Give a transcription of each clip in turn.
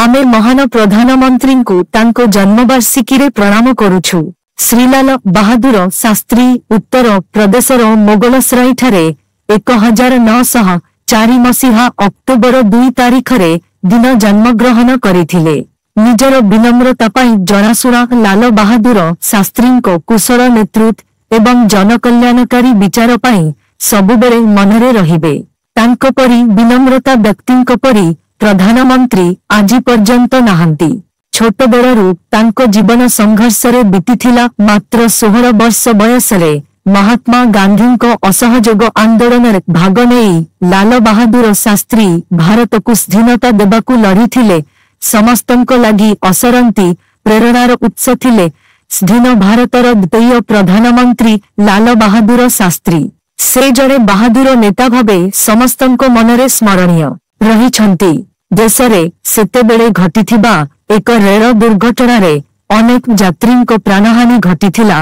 आमे महान प्रधानमंत्री को तांको जन्मवार्षिकी रे प्रणाम करुछु। श्री लाल बहादुर शास्त्री उत्तर प्रदेशर मोगलसराई ठारे 1904 मसीहा अक्टोबर 2 तारिख रे दिन जन्मग्रहण करिथिले। निजर विनम्रता पाई जनाशुना लाल बहादुर शास्त्री को कुशल नेतृत्व एवं जनकल्याणकारी विचार पाई सबुबेले मनरे रहिबे। तांको परी विनम्रता व्यक्तिंको परी प्रधानमंत्री आज पर्यंत नाहंती। छोट बेलरू तांको जीवन संघर्ष रे बीतीथिला। मात्र 16 वर्ष बयसरे महात्मा गांधी को असहयोग आंदोलन रे भाग नेई लाल बहादुर शास्त्री भारत को स्वाधीनता देबाकू लड़ीथिले। समस्तंको लागि असरंती प्रेरणार उत्स थिले। स्वाधीन भारतर द्वितीय प्रधानमंत्री लाल बहादुर शास्त्री से जड़े बहादुर नेता भावे समस्तंको मनरे स्मरणीय रहिछंती। देशरे सेतेबेले घटिथिबा एक रेल दुर्घटना रे अनेक यात्रींको प्राणहानि घटिथिला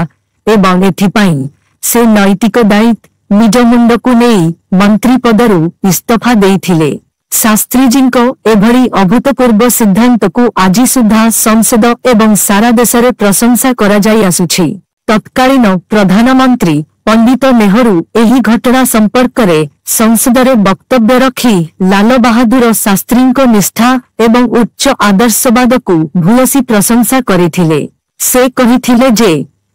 एवं एथिपाई से नैतिक दायित्व निज मुंडकू नेई मंत्री पदरू इस्तीफा देइथिले। शास्त्रीजींको एभली अभूतपूर्व सिद्धांत को आज सुधा संसद एवं सारा देश रे प्रशंसा करा जाई आसुछि। तत्कालीन प्रधानमंत्री पंडित नेहरू एही घटना संपर्क रे संसद रे वक्तव्य रखी लाल बहादुर शास्त्री को निष्ठा एवं उच्च आदर्शवाद को भूयसी प्रशंसा करिथिले। से कहिथिले जे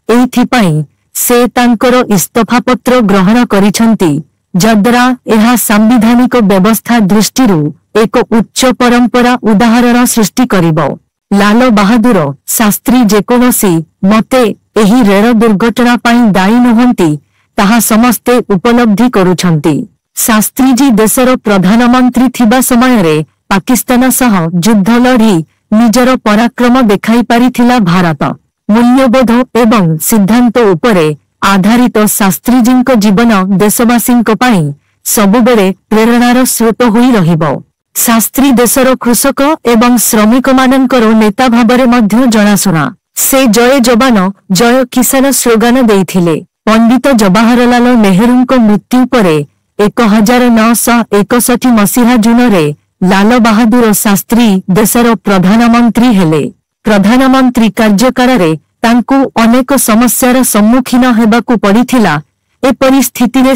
एथिपाई से तांकर इस्तीफा पत्र ग्रहण करिछंती जद्रा एहा संवैधानिक व्यवस्था दृष्टिरू एक उच्च परंपरा उदाहरण सृष्टि करिबो। लाल बहादुर शास्त्री जेकोनसी मते एही रेल दुर्घटना पाई दायी नहंती ताहा समस्ते उपलब्धि करुछंती। शास्त्रीजी देशर प्रधानमंत्री थिबा समय रे पाकिस्तान सह युद्ध लड़ी निजर पराक्रम देखाई पारिथिला। भारत मूल्यबोध एवं सिद्धांत उपरे आधारित शास्त्रीजींको जीवन देशवासींको पाई सबुबेले प्रेरणार स्रोत होई रहिबो। शास्त्री देशर कृषक एवं श्रमिक मानकर नेता भाबरे मध्य जनाशुना। से जय जवान जय किसान स्लोगान देइथिले। पंडित जवाहरलाल नेहरूंको मृत्यु परे 1961 मसीहा जून रे लाल बहादुर शास्त्री देशर प्रधानमंत्री हेले। प्रधानमंत्री कार्यकाल रे तांकू अनेक समस्यार सम्मुखीन हेबाकू पड़िथिला। ए परिस्थिति रे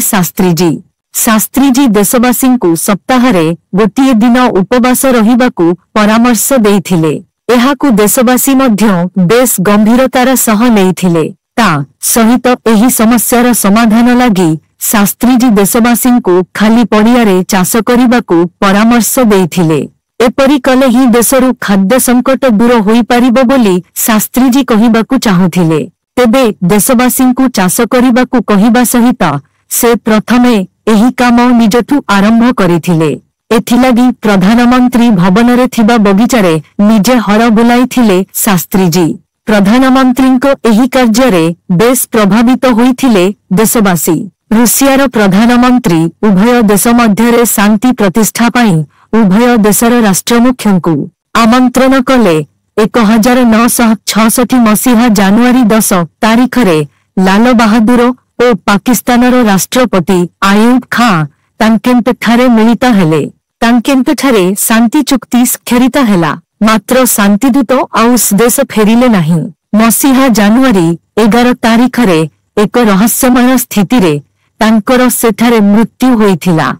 शास्त्रीजी देशवासींकू सप्ताहरे गोटिए दिन उपवास रहिबाकू परामर्श देइथिले। एहाकू देशवासी मध्य बेस गंभीरतार सह नेइथिले। ता सहित एही समस्यार समाधान लागि शास्त्रीजी देशवासींकू खाली पड़ियारे चाष करिबाकू परामर्श देइथिले। एपरि कले ही देशरू खाद्य संकट दूर होई पारिबो बोली शास्त्रीजी कहिबाकू चाहुथिले। तेबे देशवासींकू चाष करिबाकू कहिबा सहित से प्रथमे एही काम निजठू आरंभ करिथिले। एथिलागी प्रधानमंत्री भवन रे थिबा बगीचारे निजे हड़ बुलाइथिले शास्त्रीजी। प्रधानमंत्रींको एही कार्य बेस प्रभावित होइथिले देशवासी। रूसियार प्रधानमंत्री उभय देश मध्यरे शांति प्रतिष्ठा पाई उभय देशर राष्ट्रमुख्यंकू आमंत्रण कले। 1966 मसीहा जानुआरी 10 तारिख रे लाल बहादुर और पाकिस्तानर राष्ट्रपति आयूब खां तांकेम्पे ठारे मिलित हेले। तांकेम्पे ठारे शांति चुक्ति स्वाक्षरित हेला। मात्र शांतिदूत आउ देश फेरिले नहीं। मसीहा जानुआरी 11 तारिख रे एक रहस्यमय स्थिति रे तांकर सेठारे मृत्यु होइथिला।